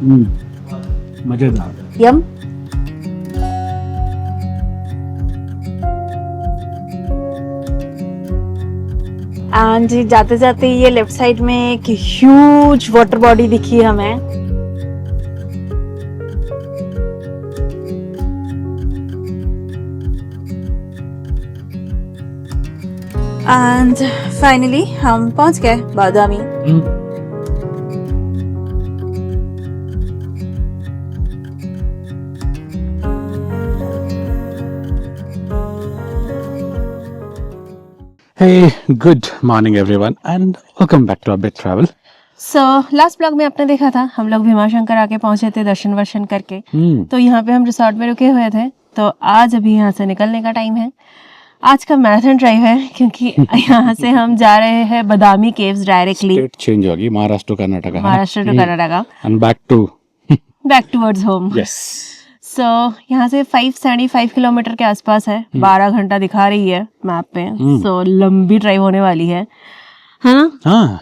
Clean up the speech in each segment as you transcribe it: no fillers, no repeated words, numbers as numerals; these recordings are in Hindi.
मजेदार। यम। एंड जाते जाते ये लेफ्ट साइड में एक ह्यूज वाटर बॉडी दिखी हमें। एंड फाइनली हम पहुंच गए बादामी। Hey, good morning everyone and welcome back to Abit Travel. So last blog में आपने देखा था हम लोग भीमाशंकर आके पहुंचे थे दर्शन वर्शन करके। तो यहाँ पे हम रिसोर्ट में रुके हुए थे। तो आज अभी यहाँ से निकलने का टाइम है। आज का मैराथन ड्राइव है क्योंकि यहाँ से हम जा रहे हैं Badami caves directly. State change होगी Maharashtra Karnataka. Maharashtra to Karnataka And back towards home. yes. So यहाँ से 575 किलोमीटर के आसपास है। 12 घंटा दिखा रही है मैप पे। सो लंबी ड्राइव होने वाली है ना। हाँ।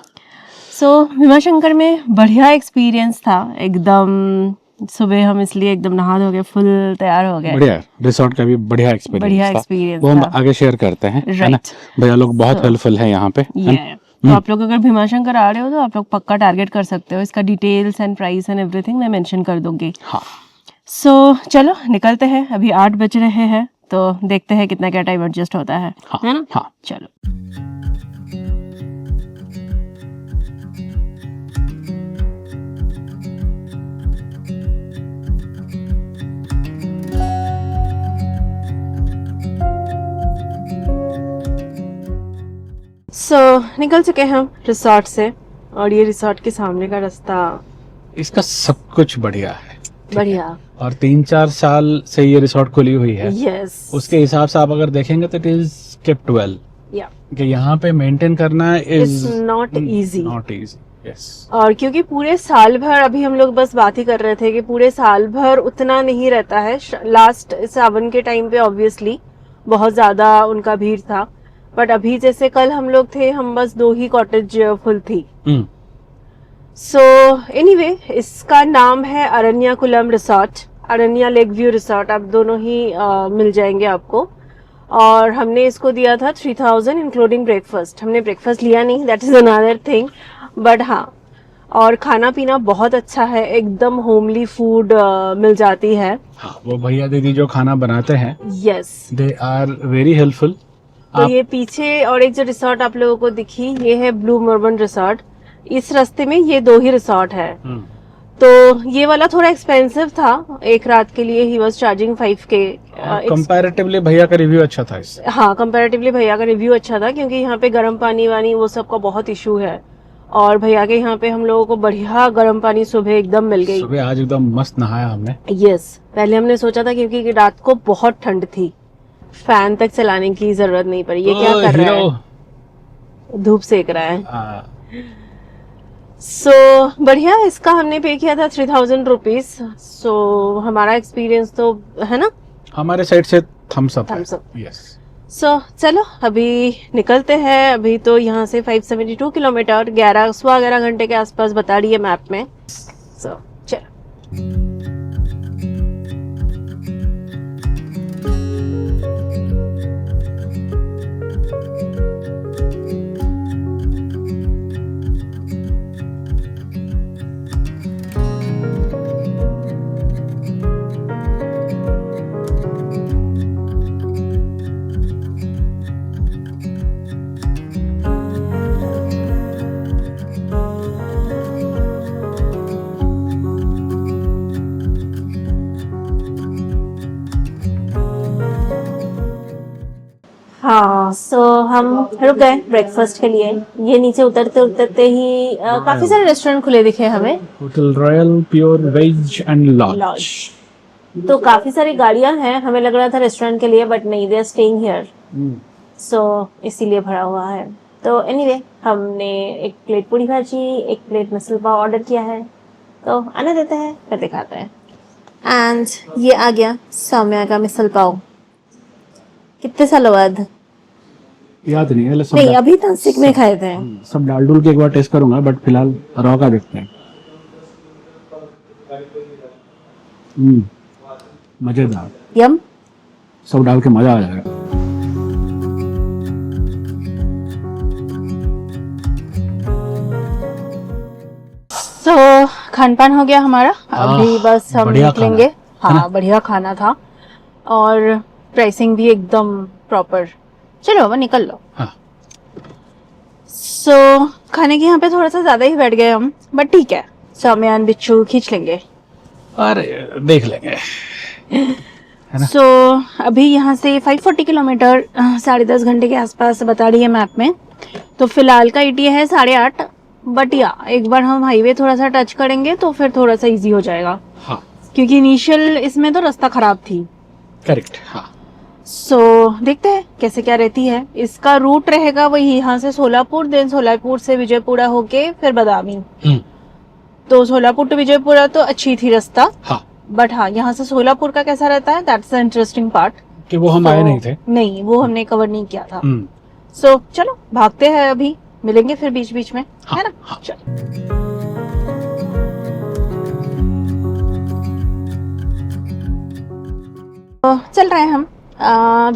सो भीमाशंकर में बढ़िया एक्सपीरियंस था एकदम। सुबह हम इसलिए एकदम नहा धो के फुल तैयार हो गए। बढ़िया रिसोर्ट का भी बढ़िया एक्सपीरियंस वो हम आगे शेयर करते हैं है ना। भैया लोग बहुत हेल्पफुल है यहाँ पे। तो आप लोग अगर भीमाशंकर आ रहे हो तो आप लोग पक्का टारगेट कर सकते हो। इसका details and price and everything मैं मेंशन कर दूंगी। हाँ। सो चलो निकलते हैं। अभी 8 बज रहे हैं तो देखते हैं कितना क्या टाइम एडजस्ट होता है। हाँ, है ना। हाँ। चलो। निकल चुके हैं हम रिसोर्ट से और ये रिसोर्ट के सामने का रास्ता। इसका सब कुछ बढ़िया है। बढ़िया। और 3-4 साल से ये रिसोर्ट खुली हुई है। यस। उसके हिसाब से आप अगर देखेंगे तो इट इज केप्ट वेल। कि यहाँ पे मेंटेन करना इज नॉट इजी। यस। और क्योंकि पूरे साल भर अभी हम लोग बस बात ही कर रहे थे कि पूरे साल भर उतना नहीं रहता है। लास्ट सावन के टाइम पे ऑब्वियसली बहुत ज्यादा उनका भीड़ था। बट अभी जैसे कल हम लोग थे हम बस 2 ही कॉटेज फुल थी। सो एनीवे इसका नाम है अरण्यकुलम रिसोर्ट, अरण्या लेक व्यू रिसोर्ट। आप दोनों ही मिल जाएंगे आपको। और हमने इसको दिया था 3000 इंक्लूडिंग ब्रेकफास्ट। हमने ब्रेकफास्ट लिया नहीं, that is another thing. But हाँ, और खाना पीना बहुत अच्छा है। एकदम होमली फूड मिल जाती है। हाँ, वो भैया दीदी जो खाना बनाते हैं yes they are very helpful. तो ये पीछे और एक जो रिसोर्ट आप लोगों को दिखी ये है ब्लू मर्बन रिसोर्ट। इस रास्ते में ये 2 ही रिसोर्ट है। तो ये वाला थोड़ा एक्सपेंसिव था। एक रात के लिए he was charging 5K। Comparatively भैया का रिव्यू अच्छा था इससे। हाँ, कंपैरेटिवली भैया का रिव्यू अच्छा था क्योंकि यहाँ पे गर्म पानी वानी वो सब का बहुत इशू है। और भैया के यहाँ पे हम लोगों को बढ़िया गर्म पानी सुबह एकदम मिल गई। सुबह आज एकदम मस्त नहाया हमने। यस। पहले हमने सोचा था क्योंकि रात को बहुत ठंड थी, फैन तक चलाने की जरूरत नहीं पड़ी। ये क्या कर रहा है? धूप सेक रहा है। सो बढ़िया। इसका हमने पे किया था 3000 रुपीज। सो हमारा एक्सपीरियंस तो है ना हमारे साइड से थम्स अप। यस। सो चलो अभी निकलते हैं। अभी तो यहाँ से 572 किलोमीटर 11 घंटे के आसपास बता रही है मैप में। सो चलो। हाँ, सो हम रुक गए ब्रेकफास्ट के लिए। ये नीचे उतरते उतरते ही काफी सारे रेस्टोरेंट खुले दिखे हमें। Hotel royal, pure veg and lodge. तो काफी सारी गाड़ियां हैं। हमें लग रहा था रेस्टोरेंट के लिए बट नहीं, दे आर स्टेइंग हियर। सो इसीलिए भरा हुआ है। तो एनीवे हमने एक प्लेट पूड़ी भाजी, एक प्लेट मिसल पाव ऑर्डर किया है। तो आने देते हैं फिर दिखाते हैं। एंड ये आ गया सौम्या का मिसल पाव। कितने सालों बाद? याद नहीं है। नहीं, अभी नासिक में खाए थे। सब डाल डूल के एक बार टेस्ट करूंगा बट फिलहाल रॉ का देखते हैं। मजेदार, यम। सब डाल के मजा आ जाएगा। तो खान पान हो गया हमारा, अभी बस हम बढ़िया निकलेंगे। खाना, है हाँ बढ़िया खाना था और प्राइसिंग भी एकदम प्रॉपर। चलो अब निकल लो। हाँ। सो खाने के यहाँ पे थोड़ा सा ज्यादा ही बैठ गए हम, बट ठीक है, सामयान बिच्छू खींच लेंगे। अरे देख लेंगे। है ना? सो अभी यहाँ से 540 किलोमीटर, 10.5 घंटे के आसपास बता रही है मैप में। तो फिलहाल का ETA है 8:30, बट या एक बार हम हाईवे थोड़ा सा टच करेंगे तो फिर थोड़ा सा इजी हो जाएगा। हाँ क्योंकि इनिशियल इसमें तो रास्ता खराब थी। करेक्ट। हाँ सो देखते हैं कैसे क्या रहती है। इसका रूट रहेगा वही यहाँ से सोलापुर, देन सोलापुर से विजयपुरा होके फिर बादामी। तो सोलापुर टू विजयपुरा तो अच्छी थी रास्ता। हाँ। बट हाँ यहाँ से सोलापुर का कैसा रहता है, दैट्स द इंटरेस्टिंग पार्ट। कि वो हम आए नहीं थे। नहीं, वो हमने कवर नहीं किया था। सो चलो भागते हैं, अभी मिलेंगे फिर बीच बीच में। हाँ, है ना? हाँ। चलो। तो चल रहे हैं हम।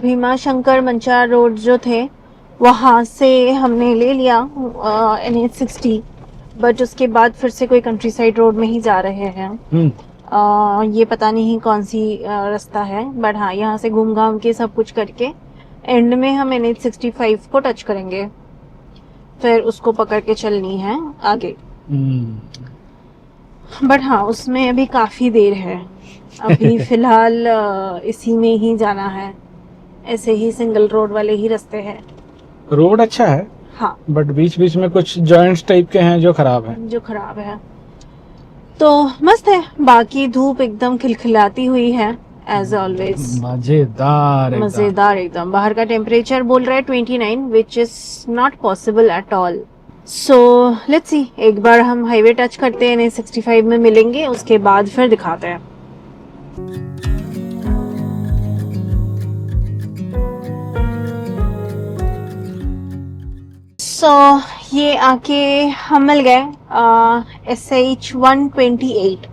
भीमा शंकर मंचार रोड जो थे वहां से हमने ले लिया NH60, बट उसके बाद फिर से कोई कंट्री साइड रोड में ही जा रहे हैं। ये पता नहीं कौन सी रास्ता है, बट हाँ यहाँ से घूम घाम के सब कुछ करके एंड में हम NH65 को टच करेंगे, फिर उसको पकड़ के चलनी है आगे। बट हाँ उसमें अभी काफी देर है। अभी फिलहाल इसी में ही जाना है, ऐसे ही सिंगल रोड वाले ही रास्ते हैं। रोड अच्छा है, हाँ, बट बीच बीच में कुछ जॉइंट्स टाइप के हैं जो खराब है। तो मस्त है। बाकी धूप एकदम खिलखिलाती हुई है एज ऑलवेज। मजेदार एकदम। बाहर का टेम्परेचर बोल रहा है 29, which is not possible at all. So let's see, एक बार हम हाईवे टच करते हैं, NH65 में मिलेंगे, उसके बाद फिर दिखाते हैं। सो ये आके हम मिल गए SH128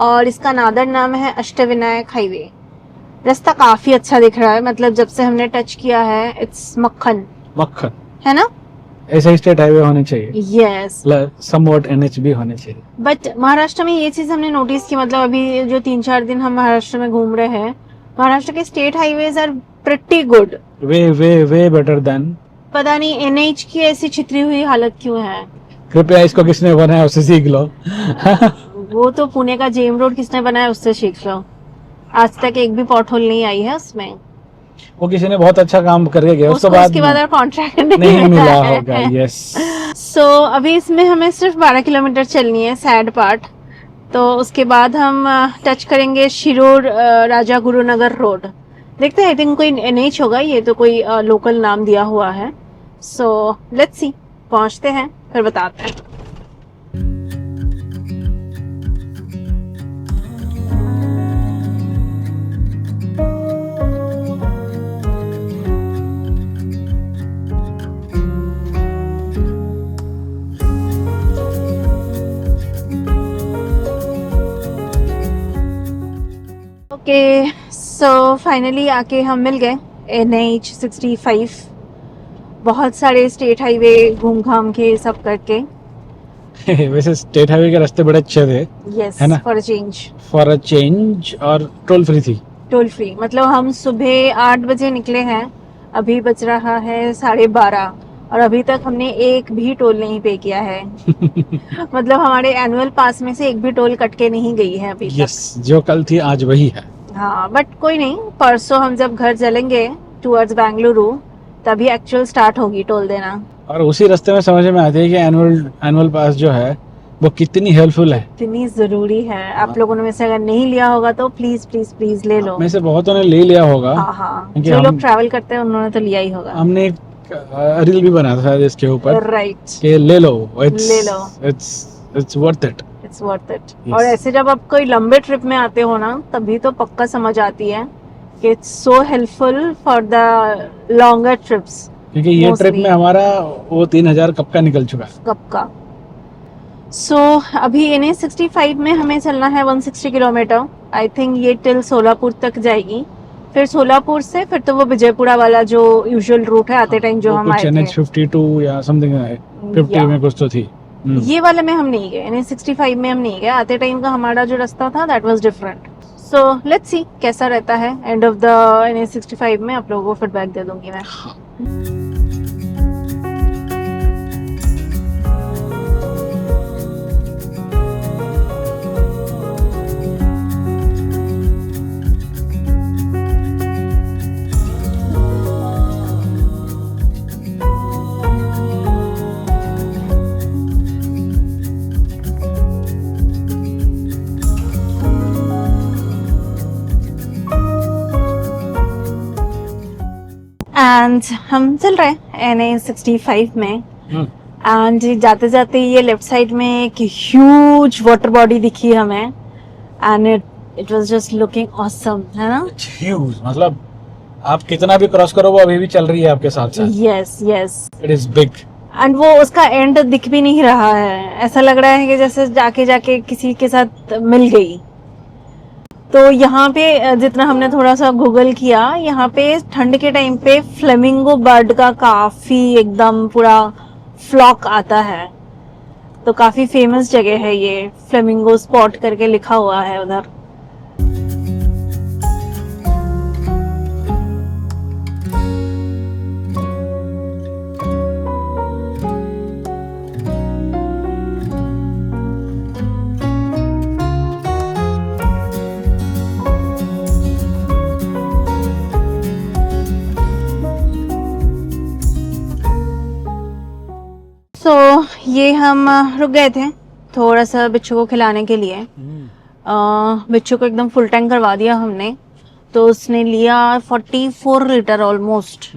और इसका नादर नाम है अष्टविनायक हाईवे। रास्ता काफी अच्छा दिख रहा है, मतलब जब से हमने टच किया है इट्स मक्खन है ना। ऐसा स्टेट हाईवे होने चाहिए। यस, समवॉट NH भी होने चाहिए। बट महाराष्ट्र में ये चीज हमने नोटिस की, मतलब अभी जो 3-4 दिन हम महाराष्ट्र में घूम रहे हैं, महाराष्ट्र के state highways are pretty good, way better than. पता नहीं NH की ऐसी छितरी हुई हालत क्यों है। कृपया इसको किसने बनाया उससे सीख लो। वो तो पुणे का जेम रोड किसने बनाया उससे सीख लो। आज तक एक भी पॉटहोल नहीं आई है उसमें। वो किसी ने बहुत अच्छा काम करके गया, उसके बाद और कॉन्ट्रैक्ट नहीं मिला होगा। यस। सो अभी इसमें हमें सिर्फ 12 किलोमीटर चलनी है, सैड पार्ट। तो उसके बाद हम टच करेंगे शिरूर राजा गुरुनगर रोड। देखते हैं, आई थिंक कोई NH होगा, ये तो कोई लोकल नाम दिया हुआ है। सो लेट्स सी, पहुंचते हैं फिर बताते हैं। ओके, सो फाइनली आके हम मिल गए NH65। बहुत सारे स्टेट हाईवे घूम घाम के सब करके। वैसे स्टेट हाईवे के रास्ते बड़े अच्छे थे। यस, है ना? फॉर अ चेंज और टोल फ्री थी। टोल फ्री, मतलब हम सुबह 8 बजे निकले हैं, अभी बज रहा है 12:30 और अभी तक हमने एक भी टोल नहीं पे किया है। मतलब हमारे एनुअल पास में से एक भी टोल कट के नहीं गई है अभी यस, जो कल थी आज वही है। हाँ, बट कोई नहीं, परसों हम जब घर चलेंगे टुवर्ड्स बेंगलुरु तभी एक्चुअल स्टार्ट होगी टोल देना। और उसी रास्ते में समझ में आती है कि एनुअल पास जो है वो कितनी हेल्पफुल है, कितनी जरूरी है। आप लोगों ने में से अगर नहीं लिया होगा तो प्लीज प्लीज प्लीज ले लो। में से बहुतों ने ले लिया होगा। हाँ हाँ, क्योंकि जो लोग ट्रैवल करते हैं उन्होंने तो लिया ही होगा। हमने एक रील भी बनाया था इसके ऊपर, राइट, कि ले लो, ले लो, it's worth it. It's worth it. और ऐसे जब आप कोई लंबे ट्रिप में आते हो ना, तभी तो पक्का समझ आती है कि it's so helpful for the longer trips. क्योंकि ये ट्रिप में हमारा वो 3000 कब का निकल चुका है। कब का। सो अभी NH65 में हमें चलना है 160 किलोमीटर। आई थिंक ये टिल सोलापुर तक जाएगी, फिर सोलापुर से फिर तो वो विजयपुरा वाला जो यूजुअल रूट है आते टाइम जो हम आए थे। NH52 या समथिंग है, 50 में कुछ तो थी। ये वाले में हम नहीं गए, NH65 में हम नहीं गए। आते टाइम का हमारा जो रास्ता था that was different. So let's see कैसा रहता है। एंड ऑफ द NH65 में आप लोगों को फीडबैक दे दूंगी मैं। एंड हम चल रहे हैं NH65 में। एंड जाते जाते ये लेफ्ट साइड में एक ह्यूज वाटर बॉडी दिखी हमें, and it was just looking awesome, है ना? ह्यूज, मतलब आप कितना भी क्रॉस करो वो अभी भी चल रही है आपके साथ साथ। Yes yes, it is big. And वो उसका एंड दिख भी नहीं रहा है, ऐसा लग रहा है कि जैसे जाके जाके किसी के साथ मिल गई। तो यहाँ पे जितना हमने थोड़ा सा गूगल किया, यहाँ पे ठंड के टाइम पे फ्लेमिंगो बर्ड का काफी एकदम पूरा फ्लॉक आता है, तो काफी फेमस जगह है ये, फ्लेमिंगो स्पॉट करके लिखा हुआ है उधर। सो ये हम रुक गए थे थोड़ा सा बिच्छू को खिलाने के लिए। बिच्छू को एकदम फुल टैंक करवा दिया हमने, तो उसने लिया 44 लीटर ऑलमोस्ट।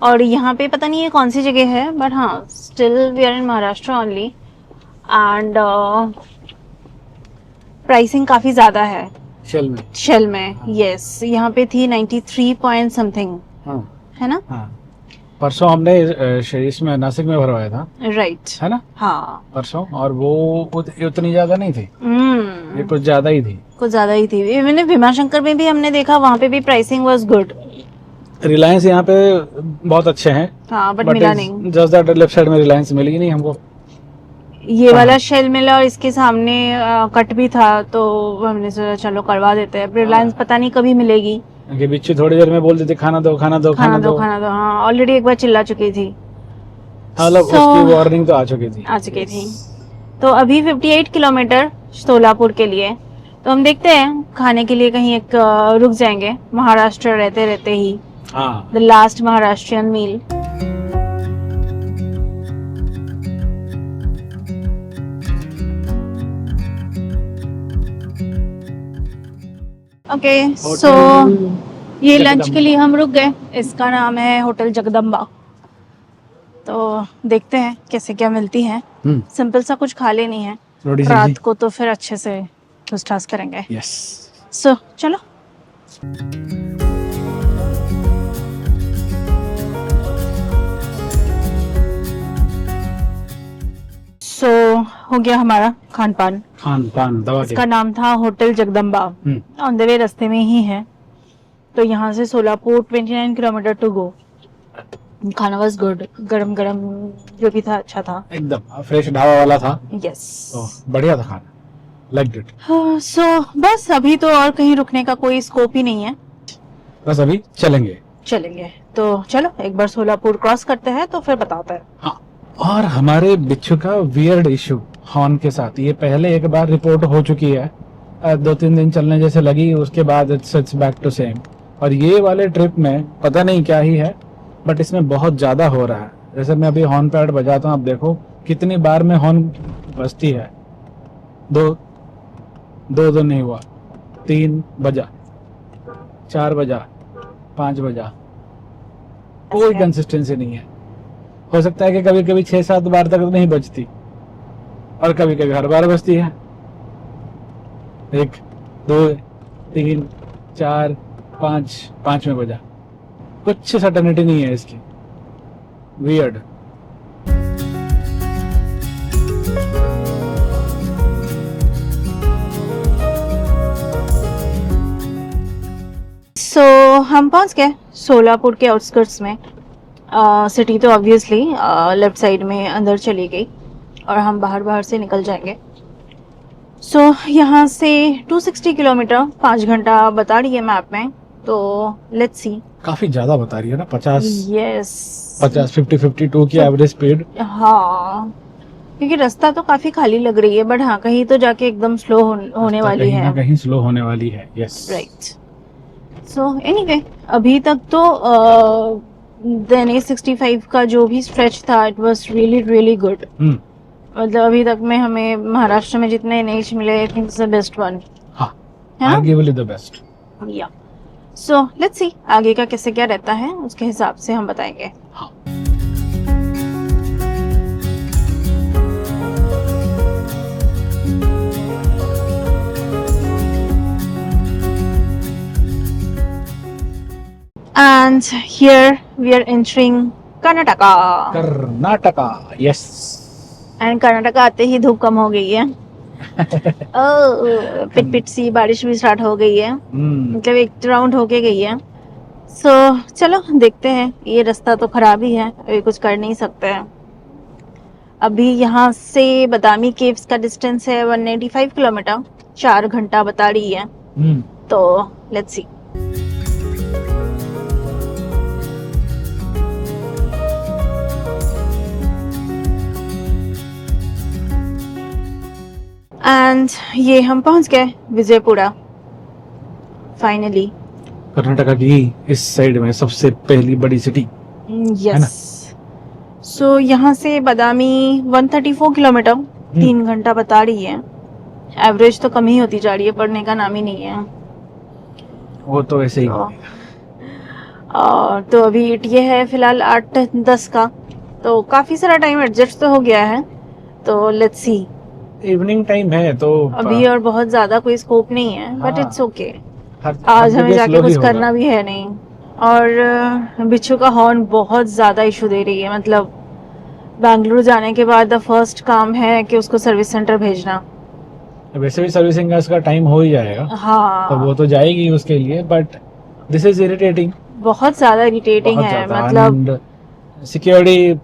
और यहाँ पे पता नहीं ये कौन सी जगह है, बट हाँ still we are in Maharashtra only. And pricing काफी ज्यादा है शेल में। यस, यहाँ पे थी 93 पॉइंट समथिंग, है ना? परसों हमने इसमें नासिक में भरवाया था, राइट, है ना? हाँ परसों, और वो उतनी ज्यादा नहीं थी, ये कुछ ज्यादा ही थी। कुछ ज्यादा ही थी। मैंने भीमाशंकर में भी हमने देखा, वहाँ पे भी प्राइसिंग वाज गुड। रिलायंस यहाँ पे बहुत अच्छे हैं, हाँ बट मिला नहीं। जस्ट दैट लेफ्ट साइड में रिलायंस मिली नहीं हमको। ये वाला शेल मिला और इसके सामने कट भी था, तो हमने सोचा चलो करवा देते हैं। रिलायंस पता नहीं कभी मिलेगी, कि बिच्छू थोड़ी देर में बोल देते खाना दो खाना दो खाना दो खाना दो। हाँ ऑलरेडी एक बार चिल्ला चुकी थी, मतलब उसकी वार्निंग तो आ चुकी थी। तो अभी 58 किलोमीटर सोलापुर के लिए, तो हम देखते हैं खाने के लिए कहीं एक रुक जाएंगे महाराष्ट्र रहते रहते ही। The last Maharashtrian meal. Okay so ये लंच के लिए हम रुक गए, इसका नाम है होटल जगदम्बा। तो देखते हैं कैसे क्या मिलती है। सिंपल सा कुछ खा लेनी है, रात को तो फिर अच्छे से ठूस करेंगे। यस, सो चलो। सो हो गया हमारा खान पान दवा। इसका नाम था hotel Jagdamba, on the way रास्ते में ही है। तो यहाँ से सोलापुर 29 किलोमीटर टू गो। खाना वाज गुड, गरम गरम जो भी था अच्छा था, एकदम फ्रेश ढाबा वाला था। यस, बढ़िया था खाना, लाइक्ड इट। सो बस अभी तो और कहीं रुकने का कोई स्कोप ही नहीं है, बस अभी चलेंगे। तो चलो एक बार सोलापुर क्रॉस करते हैं तो फिर बताते हैं। हाँ, और हमारे बिच्छू का वियर्ड इशू हॉर्न के साथ, ये पहले एक बार रिपोर्ट हो चुकी है, 2-3 दिन चलने जैसे लगी, उसके बाद इट्स बैक टू सेम। और ये वाले ट्रिप में पता नहीं क्या ही है, बट इसमें बहुत ज्यादा हो रहा है। जैसे मैं अभी हॉर्न पैड बजाता हूँ, आप देखो कितनी बार में हॉर्न बजती है। दो नहीं हुआ, 3 बजा, 4 बजा, 5 बजा, कोई कंसिस्टेंसी नहीं है। हो सकता है कि कभी कभी 6-7 बार तक नहीं बजती, और कभी कभी हर बार बजती है। 1 2 3 4 5 में बजा, कुछ सर्टेनिटी नहीं है इसकी। वियर्ड। हम पहुंच गए सोलापुर के आउटस्कर्ट्स में। सिटी तो ऑब्वियसली लेफ्ट साइड में अंदर चली गई और हम बाहर बाहर से निकल जाएंगे। सो यहाँ से 260 किलोमीटर 5 घंटा बता रही है मैप में, तो लेट्स सी। काफी ज्यादा बता रही है ना, 50 यस 52 की एवरेज स्पीड। हाँ, क्योंकि रास्ता तो काफी खाली लग रही है, बट हाँ कहीं तो जाके एकदम स्लो होने वाली कहीं है। ना कहीं स्लो होने वाली है। Yes right. सो एनीवे अभी तक तो NH65 का जो भी स्ट्रेच था it was really really good. मतलब अभी तक में हमें महाराष्ट्र में जितने NH मिले I think the best one हाँ, है ना? आर्ग्यूअबली द बेस्ट। या सो लेट्स सी आगे का कैसे क्या रहता है, उसके हिसाब से हम बताएंगे। हाँ। And here we are entering Karnataka. Karnataka, yes. And Karnataka आते ही धूप कम हो गई है। पिट पिट सी बारिश भी स्टार्ट हो गई है, मतलब एक राउंड होके गई है। सो चलो देखते हैं। ये रास्ता तो खराब ही है, अभी कुछ कर नहीं सकते हैं। अभी यहाँ से बादामी केव्स का डिस्टेंस है 185 किलोमीटर, 4 घंटा बता रही है। तो लेट्स सी। एंड ये हम पहुंच गए विजयपुरा फाइनली। कर्नाटका की इस साइड में सबसे पहली बड़ी सिटी। यस। सो यहाँ से बादामी 134 किलोमीटर, 3 घंटा बता रही है। एवरेज तो कम ही होती जा रही है, बढ़ने का नाम ही नहीं है। वो तो ऐसे ही। तो अभी ये है फिलहाल 8-10 का, तो काफी सारा टाइम एडजस्ट तो हो गया है। तो लेट्स सी। इवनिंग टाइम है तो अभी और बहुत ज्यादा कोई स्कोप नहीं है, बट हाँ। It's okay. हर आज जगह हमें जाके slow ही कुछ होगा। करना भी है नहीं। और बिच्छू का हॉर्न बहुत ज्यादा इशू दे रही है। मतलब बेंगलुरु जाने के बाद द फर्स्ट काम है कि उसको सर्विस सेंटर भेजना। वैसे भी सर्विसिंग का इसका टाइम हो ही जाएगा, हाँ, तो वो तो जाएगी उसके लिए, बट दिस इज इरिटेटिंग। बहुत ज्यादा इरिटेटिंग है। मतलब सिक्योरिटी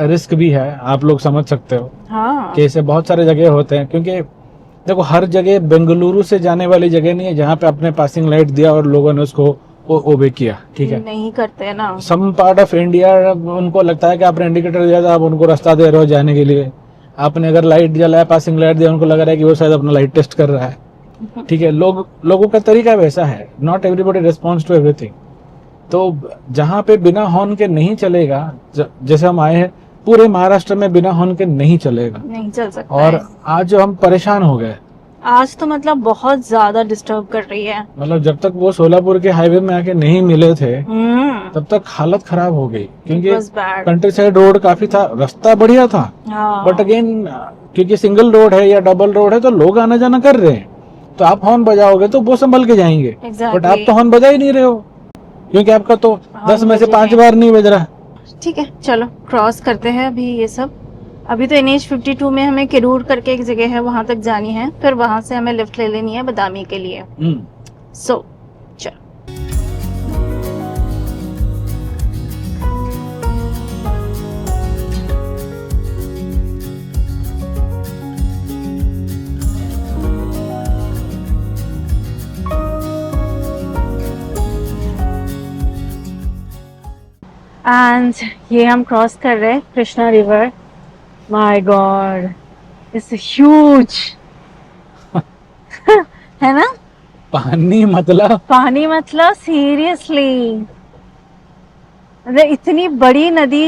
रिस्क भी है, आप लोग समझ सकते हो हाँ, कि ऐसे बहुत सारे जगह होते हैं। क्योंकि देखो हर जगह बेंगलुरु से जाने वाली जगह नहीं है जहाँ पे आपने पासिंग लाइट दिया और लोगों ने उसको ओबे किया, ठीक है। नहीं करते ना। सम पार्ट ऑफ इंडिया उनको लगता है कि आपने इंडिकेटर दिया था, आप उनको रास्ता दे रहे हो जाने के लिए। आपने अगर लाइट जलाया, पासिंग लाइट दिया, उनको लग रहा है कि वो शायद अपना लाइट टेस्ट कर रहा है, ठीक है। लोगों का तरीका वैसा है, not everybody responds to everything. तो जहाँ पे बिना हॉर्न के नहीं चलेगा, जैसे हम आए हैं, पूरे महाराष्ट्र में बिना हॉर्न के नहीं चलेगा। नहीं चल सकता और है। आज जो हम परेशान हो गए, आज तो मतलब बहुत ज्यादा डिस्टर्ब कर रही है। मतलब जब तक वो सोलापुर के हाईवे में आके नहीं मिले थे तब तक हालत खराब हो गई। क्योंकि बैड। कंट्री साइड रोड काफी था, रास्ता बढ़िया था, हाँ, बट अगेन क्योंकि सिंगल रोड है या डबल रोड है तो लोग आना जाना कर रहे हैं, तो आप हॉर्न बजाओगे तो वो संभल के जाएंगे। बट आप तो हॉर्न बजा ही नहीं रहे हो, क्योंकि आपका तो 10 में से 5 बार नहीं बज रहा। ठीक है, चलो क्रॉस करते हैं अभी ये सब। अभी तो NH52 में हमें किरूर करके एक जगह है, वहां तक जानी है, फिर वहां से हमें लिफ्ट ले लेनी है बादामी के लिए। सो चलो। एंड ये हम क्रॉस कर रहे हैं Krishna river. My God, it's huge. है ना? पानी मतलब सीरियसली, मतलब इतनी बड़ी नदी,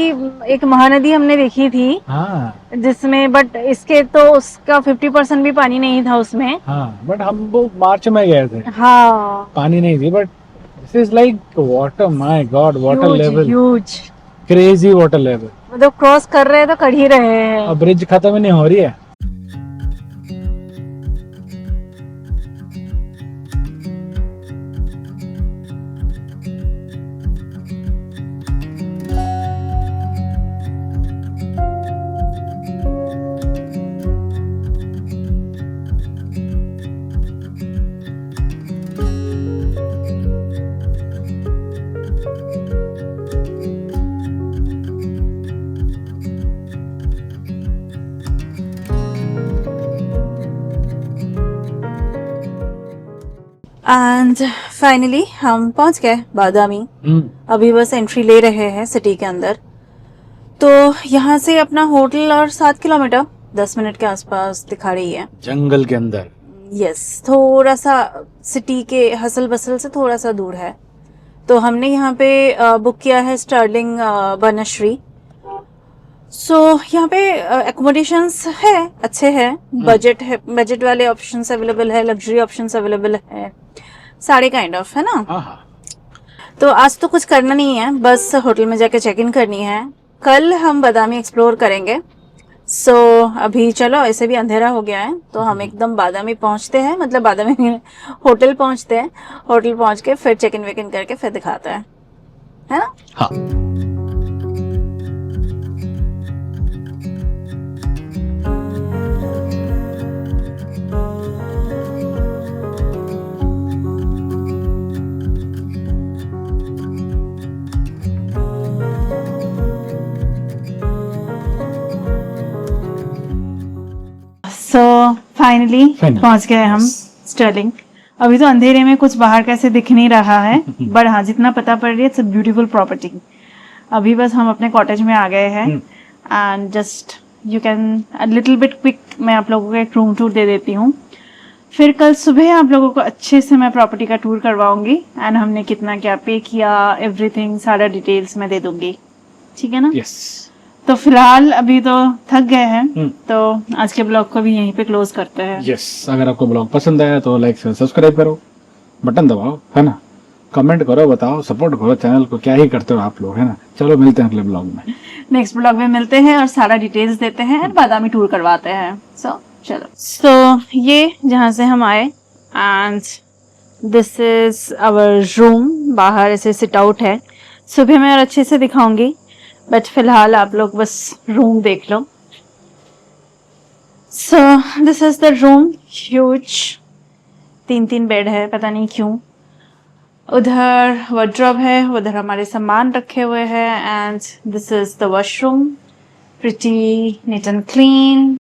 एक महानदी हमने देखी थी हाँ जिसमें, बट इसके तो उसका 50% भी पानी नहीं था उसमें। हाँ, बट हम वो मार्च में गए थे, हाँ, पानी नहीं थी, but this is like water, my God, water level huge. Crazy water level. मतलब क्रॉस कर रहे हैं तो कर ही रहे हैं। अब ब्रिज खत्म ही नहीं हो रही है। एंड फाइनली हम पहुंच गए बादामी। अभी बस एंट्री ले रहे हैं सिटी के अंदर। तो यहाँ से अपना होटल और 7 किलोमीटर 10 मिनट के आसपास दिखा रही है। जंगल के अंदर। यस, थोड़ा सा सिटी के हसल बसल से थोड़ा सा दूर है। तो हमने यहाँ पे बुक किया है स्टार्लिंग बनश्री। सो यहाँ पे एकोमोडेशंस है, अच्छे हैं, बजट है, बजट वाले ऑप्शंस अवेलेबल है, लग्जरी ऑप्शंस अवेलेबल है, सारे काइंड ऑफ, है ना। हाँ हाँ। तो आज तो कुछ करना नहीं है, बस होटल में जाके चेक इन करनी है। कल हम बादामी एक्सप्लोर करेंगे। सो अभी चलो, ऐसे भी अंधेरा हो गया है तो हम एकदम बादामी पहुंचते हैं, मतलब बादामी होटल पहुंचते हैं। होटल पहुंच के फिर चेक इन वेक इन करके फिर दिखाता है ना। हाँ। So finally Final. पहुंच गए हम स्टर्लिंग। अभी तो अंधेरे में कुछ बाहर कैसे दिख नहीं रहा है, बट हाँ जितना पता पड़ रही है इट्स अ ब्यूटीफुल प्रॉपर्टी। अभी बस हम अपने कॉटेज में आ गए हैं and just you can a little bit quick मैं आप लोगों को एक रूम टूर दे देती हूँ। फिर कल सुबह आप लोगों को अच्छे से मैं प्रॉपर्टी का टूर करवाऊंगी एंड हमने कितना क्या पे किया, एवरीथिंग सारा डिटेल्स मैं दे दूंगी, ठीक है ना। यस। तो फिलहाल अभी तो थक गए हैं, तो आज के ब्लॉग को भी यहीं पे क्लोज करते हैं। यस, अगर आपको ब्लॉग पसंद आया तो लाइक से सब्सक्राइब करो, बटन दबाओ, है ना, कमेंट करो, बताओ, सपोर्ट करो चैनल को। क्या ही करते हो आप लोग, है ना। चलो मिलते हैं अगले ब्लॉग में। नेक्स्ट ब्लॉग में मिलते हैं और सारा डिटेल्स देते हैं और बादामी टूर करवाते हैं। सो चलो। सो ये जहाँ से हम आए and this is our room. बाहर ऐसे सिट आउट है, सुबह मैं और अच्छे से दिखाऊंगी, बट फिलहाल आप लोग बस रूम देख लो। So this is the room, huge, 3 bed है, पता नहीं क्यों। उधर वार्डरोब है, उधर हमारे सामान रखे हुए हैं and this is the washroom, pretty neat and clean.